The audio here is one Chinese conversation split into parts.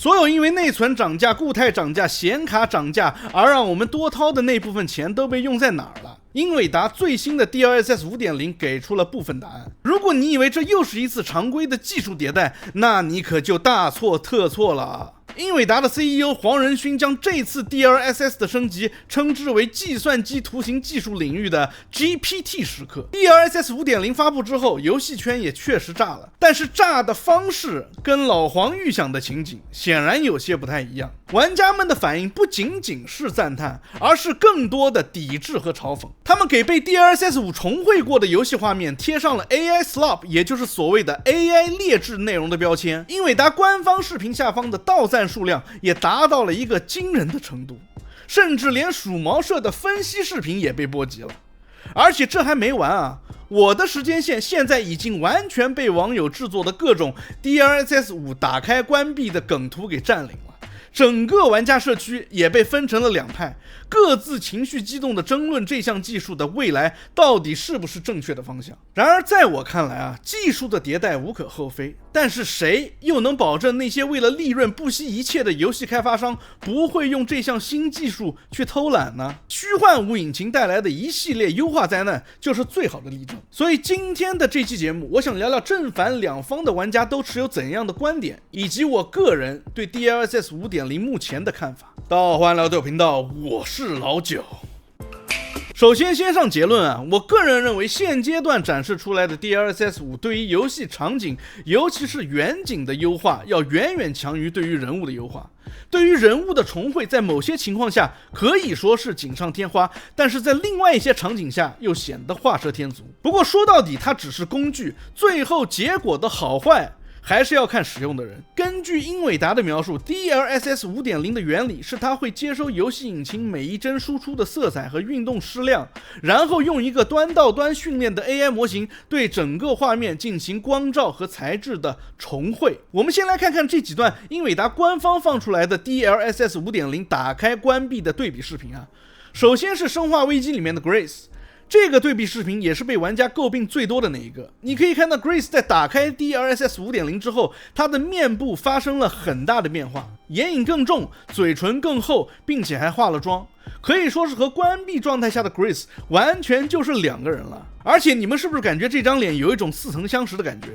所有因为内存涨价、固态涨价、显卡涨价而让我们多掏的那部分钱都被用在哪儿了？英伟达最新的 DLSS 5.0 给出了部分答案。如果你以为这又是一次常规的技术迭代，那你可就大错特错了。英伟达的 CEO 黄仁勋将这次 DLSS 的升级称之为计算机图形技术领域的 GPT 时刻。DLSS 5.0 发布之后，游戏圈也确实炸了，但是炸的方式跟老黄预想的情景显然有些不太一样。玩家们的反应不仅仅是赞叹，而是更多的抵制和嘲讽。他们给被 DLSS 5重绘过的游戏画面贴上了 AI slop， 也就是所谓的 AI 劣质内容的标签。英伟达官方视频下方的到赞数量也达到了一个惊人的程度，甚至连鼠毛社的分析视频也被波及了。而且这还没完啊，我的时间线现在已经完全被网友制作的各种 DLSS 5打开关闭的梗图给占领了。整个玩家社区也被分成了两派，各自情绪激动地争论这项技术的未来到底是不是正确的方向。然而在我看来啊，技术的迭代无可厚非，但是谁又能保证那些为了利润不惜一切的游戏开发商不会用这项新技术去偷懒呢？虚幻五引擎带来的一系列优化灾难就是最好的例证。所以今天的这期节目，我想聊聊正反两方的玩家都持有怎样的观点，以及我个人对 DLSS 5.0目前的看法。道欢聊豆频道，我是老九。首先上结论啊，我个人认为现阶段展示出来的 DLSS 5对于游戏场景，尤其是远景的优化，要远远强于对于人物的优化。对于人物的重绘，在某些情况下可以说是锦上添花，但是在另外一些场景下又显得画蛇添足。不过说到底，它只是工具，最后结果的好坏还是要看使用的人。根据英伟达的描述， DLSS 5.0 的原理是它会接收游戏引擎每一帧输出的色彩和运动矢量，然后用一个端到端训练的 AI 模型对整个画面进行光照和材质的重绘。我们先来看看这几段英伟达官方放出来的 DLSS 5.0 打开关闭的对比视频啊。首先是生化危机里面的 Grace，这个对比视频也是被玩家诟病最多的那一个。你可以看到 Grace 在打开 DLSS 5.0 之后，她的面部发生了很大的变化，眼影更重，嘴唇更厚，并且还化了妆，可以说是和关闭状态下的 Grace 完全就是两个人了。而且你们是不是感觉这张脸有一种似曾相识的感觉？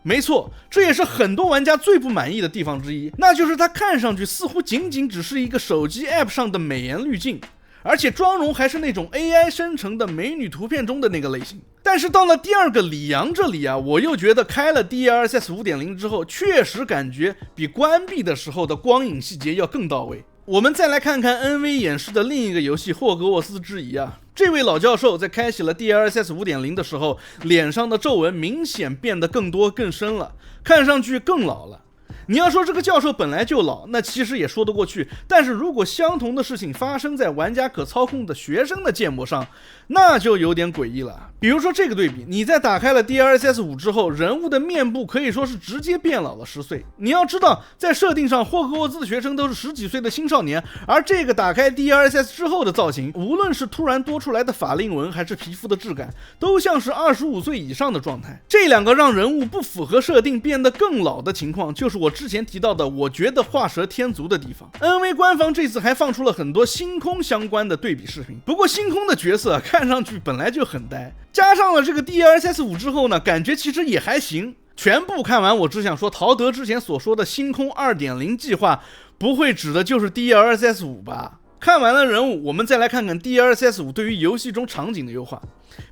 没错，这也是很多玩家最不满意的地方之一，那就是它看上去似乎仅仅只是一个手机 App 上的美颜滤镜，而且妆容还是那种 AI 生成的美女图片中的那个类型。但是到了第二个李阳这里啊，我又觉得开了 DLSS 5.0 之后，确实感觉比关闭的时候的光影细节要更到位。我们再来看看 NV 演示的另一个游戏霍格沃兹之遗啊，这位老教授在开启了 DLSS 5.0 的时候，脸上的皱纹明显变得更多更深了，看上去更老了。你要说这个教授本来就老，那其实也说得过去，但是如果相同的事情发生在玩家可操控的学生的建模上，那就有点诡异了。比如说这个对比，你在打开了 DLSS 5之后，人物的面部可以说是直接变老了10岁。你要知道，在设定上霍格沃兹的学生都是10几岁的青少年，而这个打开 DLSS 之后的造型，无论是突然多出来的法令纹还是皮肤的质感，都像是25岁以上的状态。这两个让人物不符合设定变得更老的情况，就是我之前提到的我觉得画蛇添足的地方。 NV 官方这次还放出了很多星空相关的对比视频，不过星空的角色看上去本来就很呆，加上了这个 DLSS 5之后呢，感觉其实也还行。全部看完，我只想说陶德之前所说的星空 2.0 计划不会指的就是 DLSS 5吧。看完了人物，我们再来看看 DLSS 5对于游戏中场景的优化。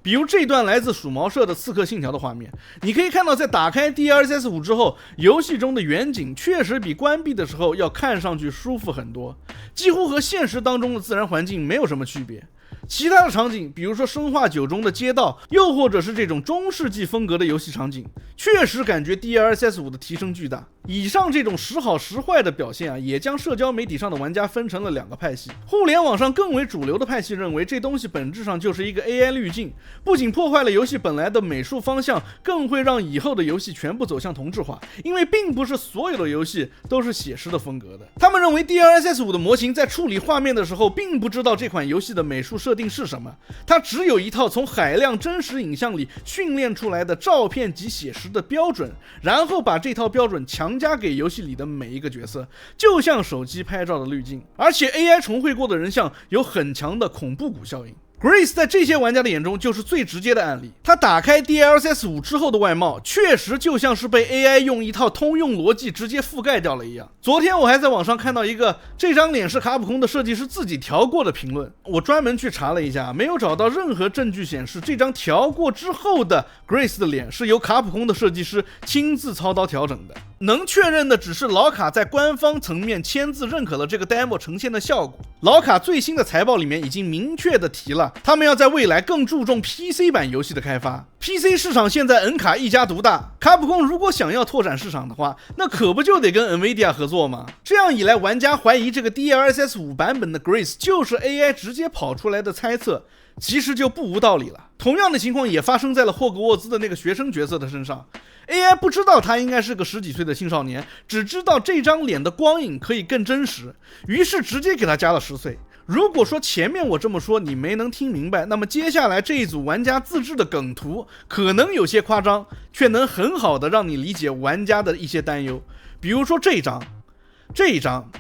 比如这段来自鼠毛社的刺客信条的画面，你可以看到在打开 DLSS 5之后，游戏中的远景确实比关闭的时候要看上去舒服很多，几乎和现实当中的自然环境没有什么区别。其他的场景，比如说生化9中的街道，又或者是这种中世纪风格的游戏场景，确实感觉 DLSS 5的提升巨大。以上这种时好时坏的表现啊，也将社交媒体上的玩家分成了两个派系。互联网上更为主流的派系认为，这东西本质上就是一个 AI 滤镜，不仅破坏了游戏本来的美术方向，更会让以后的游戏全部走向同质化，因为并不是所有的游戏都是写实的风格的。他们认为 DLSS 5的模型在处理画面的时候，并不知道这款游戏的美术设设定是什么，它只有一套从海量真实影像里训练出来的照片及写实的标准，然后把这套标准强加给游戏里的每一个角色，就像手机拍照的滤镜。而且 AI 重绘过的人像有很强的恐怖谷效应。Grace 在这些玩家的眼中就是最直接的案例，他打开 DLSS 5之后的外貌确实就像是被 AI 用一套通用逻辑直接覆盖掉了一样。昨天我还在网上看到一个这张脸是卡普空的设计师自己调过的评论，我专门去查了一下，没有找到任何证据显示这张调过之后的 Grace 的脸是由卡普空的设计师亲自操刀调整的。能确认的只是老卡在官方层面签字认可了这个 demo 呈现的效果。老卡最新的财报里面已经明确的提了，他们要在未来更注重 PC 版游戏的开发。PC 市场现在 N 卡一家独大，卡普空如果想要拓展市场的话，那可不就得跟 NVIDIA 合作吗？这样一来，玩家怀疑这个 DLSS 5版本的 Grace 就是 AI 直接跑出来的猜测，其实就不无道理了。同样的情况也发生在了霍格沃兹的那个学生角色的身上。AI 不知道他应该是个10几岁的青少年，只知道这张脸的光影可以更真实，于是直接给他加了10岁。如果说前面我这么说你没能听明白，那么接下来这一组玩家自制的梗图可能有些夸张，却能很好的让你理解玩家的一些担忧。比如说这一张，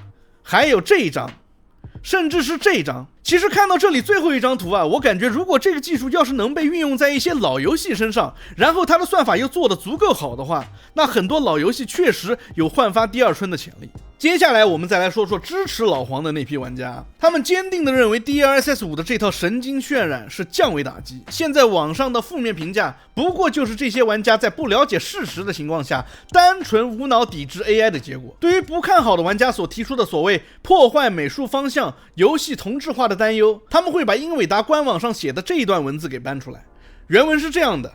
还有这一张，甚至是这张。其实看到这里最后一张图啊，我感觉如果这个技术要是能被运用在一些老游戏身上，然后它的算法又做得足够好的话，那很多老游戏确实有焕发第二春的潜力。接下来我们再来说说支持老黄的那批玩家，他们坚定地认为 DLSS 5的这套神经渲染是降维打击。现在网上的负面评价不过就是这些玩家在不了解事实的情况下单纯无脑抵制 AI 的结果。对于不看好的玩家所提出的所谓破坏美术方向、游戏同质化的担忧，他们会把英伟达官网上写的这一段文字给搬出来。原文是这样的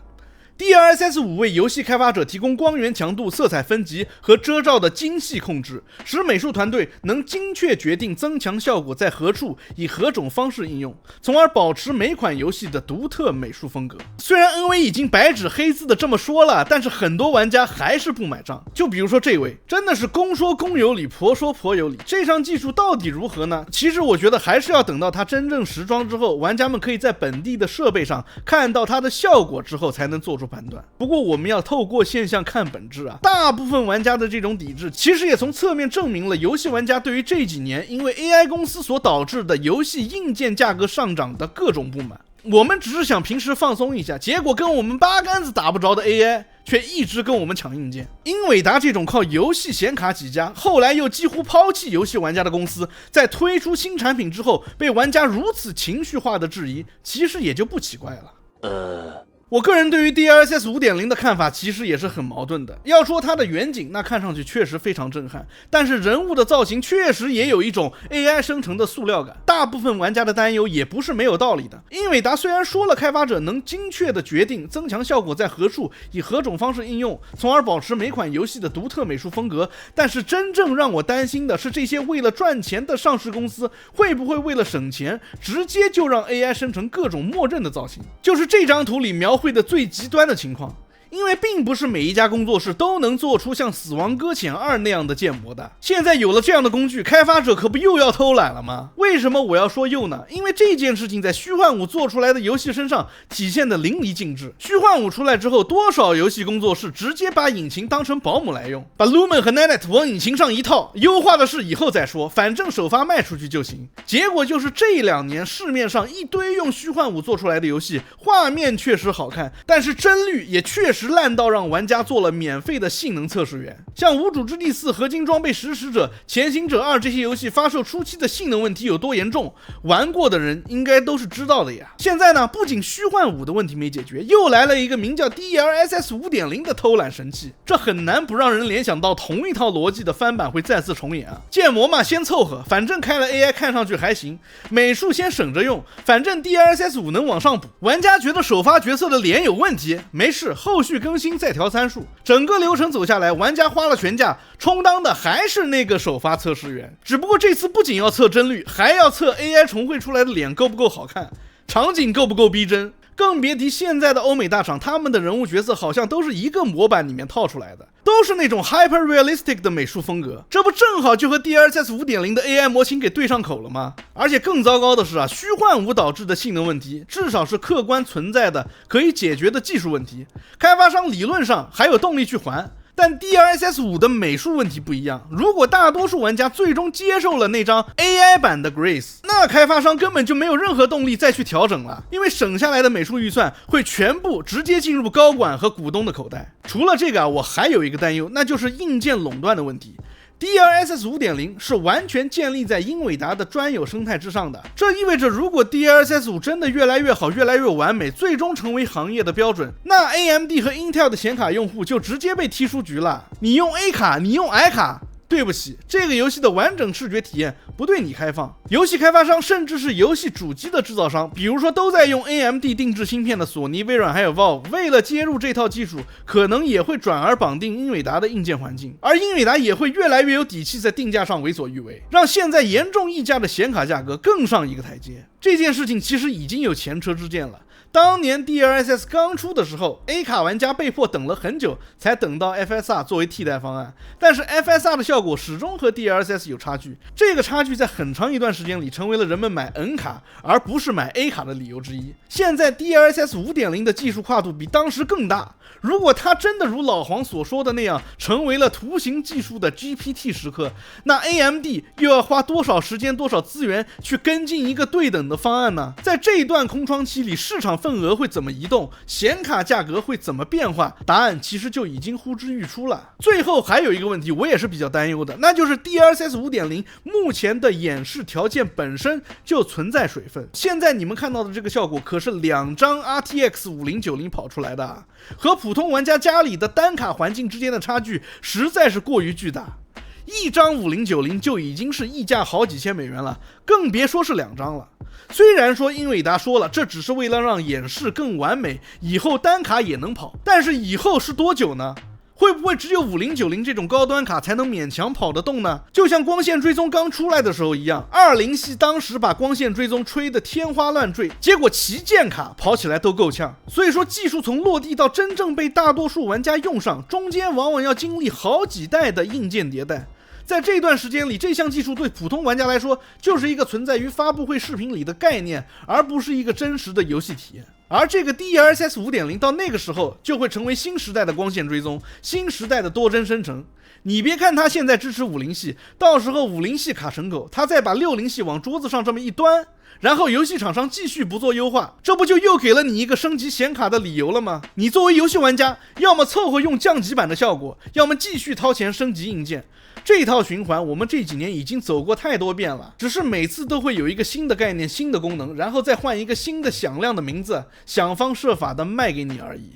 ：DLSS 5为游戏开发者提供光源强度、色彩分级和遮罩的精细控制，使美术团队能精确决定增强效果在何处，以何种方式应用，从而保持每款游戏的独特美术风格。虽然 NV 已经白纸黑字的这么说了，但是很多玩家还是不买账。就比如说这位，真的是公说公有理，婆说婆有理。这项技术到底如何呢？其实我觉得还是要等到它真正实装之后，玩家们可以在本地的设备上看到它的效果之后，才能做出判断。不过我们要透过现象看本质啊，大部分玩家的这种抵制其实也从侧面证明了游戏玩家对于这几年因为 AI 公司所导致的游戏硬件价格上涨的各种不满。我们只是想平时放松一下，结果跟我们八竿子打不着的 AI 却一直跟我们抢硬件。英伟达这种靠游戏显卡起家，后来又几乎抛弃游戏玩家的公司，在推出新产品之后被玩家如此情绪化的质疑，其实也就不奇怪了。我个人对于 DLSS 5.0 的看法其实也是很矛盾的。要说它的远景，那看上去确实非常震撼，但是人物的造型确实也有一种 AI 生成的塑料感。大部分玩家的担忧也不是没有道理的。英伟达虽然说了开发者能精确的决定增强效果在何处，以何种方式应用，从而保持每款游戏的独特美术风格，但是真正让我担心的是这些为了赚钱的上市公司会不会为了省钱，直接就让 AI 生成各种默认的造型。就是这张图里描绘的最极端的情况。因为并不是每一家工作室都能做出像《死亡搁浅2》那样的建模的。现在有了这样的工具，开发者可不又要偷懒了吗？为什么我要说又呢？因为这件事情在虚幻五做出来的游戏身上体现的淋漓尽致。虚幻五出来之后，多少游戏工作室直接把引擎当成保姆来用，把 Lumen 和 Nanite 往引擎上一套，优化的事以后再说，反正首发卖出去就行。结果就是这2年市面上一堆用虚幻五做出来的游戏，画面确实好看，但是帧率也确实烂到让玩家做了免费的性能测试员。像无主之地4、合金装备实施者、潜行者2这些游戏发售初期的性能问题有多严重，玩过的人应该都是知道的呀。现在呢，不仅虚幻五的问题没解决，又来了一个名叫 DLSS 5.0 的偷懒神器，这很难不让人联想到同一套逻辑的翻版会再次重演啊。建模嘛，先凑合，反正开了 AI 看上去还行，美术先省着用，反正 DLSS 5能往上补。玩家觉得首发角色的脸有问题，没事，后续更新再调参数。整个流程走下来，玩家花了全价，充当的还是那个首发测试员，只不过这次不仅要测帧率，还要测 AI 重绘出来的脸够不够好看，场景够不够逼真。更别提现在的欧美大厂，他们的人物角色好像都是一个模板里面套出来的，都是那种 hyper realistic 的美术风格，这不正好就和 DLSS 5.0 的 AI 模型给对上口了吗？而且更糟糕的是虚幻五导致的性能问题，至少是客观存在的可以解决的技术问题，开发商理论上还有动力去还。但 DLSS 5的美术问题不一样，如果大多数玩家最终接受了那张 AI 版的 Grace， 那开发商根本就没有任何动力再去调整了，因为省下来的美术预算会全部直接进入高管和股东的口袋。除了这个我还有一个担忧，那就是硬件垄断的问题。DLSS 5.0 是完全建立在英伟达的专有生态之上的，这意味着如果 DLSS 5真的越来越好，越来越完美，最终成为行业的标准，那 AMD 和 Intel 的显卡用户就直接被踢出局了。你用 A 卡，你用 I 卡，对不起，这个游戏的完整视觉体验不对你开放。游戏开发商甚至是游戏主机的制造商，比如说都在用 AMD 定制芯片的索尼、微软还有 Valve， 为了接入这套技术，可能也会转而绑定英伟达的硬件环境，而英伟达也会越来越有底气在定价上为所欲为，让现在严重溢价的显卡价格更上一个台阶。这件事情其实已经有前车之鉴了。当年 DLSS 刚出的时候 ，A 卡玩家被迫等了很久才等到 FSR 作为替代方案，但是 FSR 的效果始终和 DLSS 有差距，这个差距在很长一段时间里成为了人们买 N 卡而不是买 A 卡的理由之一。现在 DLSS 5.0 的技术跨度比当时更大，如果它真的如老黄所说的那样成为了图形技术的 GPT 时刻，那 AMD 又要花多少时间多少资源去跟进一个对等的方案呢？在这一段空窗期里，市场份额会怎么移动，显卡价格会怎么变化，答案其实就已经呼之欲出了。最后还有一个问题我也是比较担忧的，那就是 DLSS 5.0 目前的演示条件本身就存在水分。现在你们看到的这个效果可是2张 RTX 5090跑出来的，和普通玩家家里的单卡环境之间的差距实在是过于巨大。一张5090就已经是溢价好几千美元了，更别说是2张了。虽然说英伟达说了这只是为了让演示更完美，以后单卡也能跑，但是以后是多久呢？会不会只有5090这种高端卡才能勉强跑得动呢？就像光线追踪刚出来的时候一样，20系当时把光线追踪吹得天花乱坠，结果旗舰卡跑起来都够呛。所以说技术从落地到真正被大多数玩家用上，中间往往要经历好几代的硬件迭代。在这段时间里，这项技术对普通玩家来说就是一个存在于发布会视频里的概念，而不是一个真实的游戏体验。而这个 DLSS 5.0 到那个时候就会成为新时代的光线追踪，新时代的多帧生成。你别看它现在支持50系，到时候50系卡成狗，它再把60系往桌子上这么一端，然后游戏厂商继续不做优化，这不就又给了你一个升级显卡的理由了吗？你作为游戏玩家，要么凑合用降级版的效果，要么继续掏钱升级硬件。这套循环我们这几年已经走过太多遍了，只是每次都会有一个新的概念、新的功能，然后再换一个新的响亮的名字，想方设法的卖给你而已。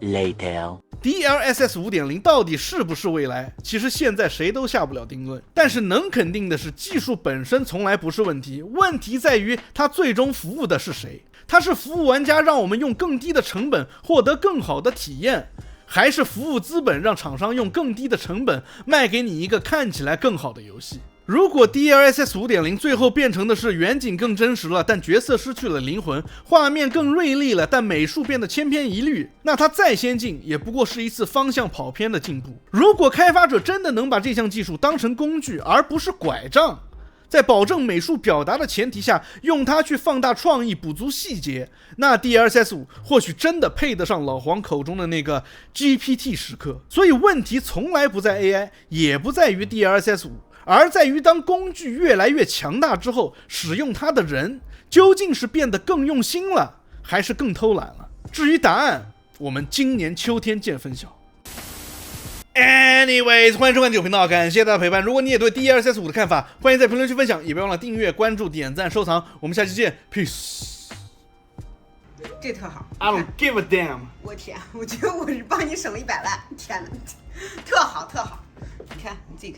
Later， DLSS 5.0 到底是不是未来？其实现在谁都下不了定论，但是能肯定的是，技术本身从来不是问题，问题在于它最终服务的是谁？它是服务玩家，让我们用更低的成本获得更好的体验，还是服务资本，让厂商用更低的成本卖给你一个看起来更好的游戏？如果 DLSS 5.0 最后变成的是远景更真实了，但角色失去了灵魂，画面更锐利了，但美术变得千篇一律，那它再先进也不过是一次方向跑偏的进步。如果开发者真的能把这项技术当成工具而不是拐杖，在保证美术表达的前提下，用它去放大创意、补足细节，那 DLSS 5或许真的配得上老黄口中的那个 GPT 时刻。所以问题从来不在 AI， 也不在于 DLSS 5，而在于当工具越来越强大之后，使用它的人究竟是变得更用心了，还是更偷懒了？至于答案，我们今年秋天见分晓。Anyways， 欢迎收看九频道，感谢大家陪伴。如果你也对 DLSS 5的看法，欢迎在评论区分享，也别忘了订阅、关注、点赞、收藏。我们下期见 ，Peace。这特好 I don't give a damn。我天，我觉得我是帮你省了100万，天哪，特好特好，你看你自己看。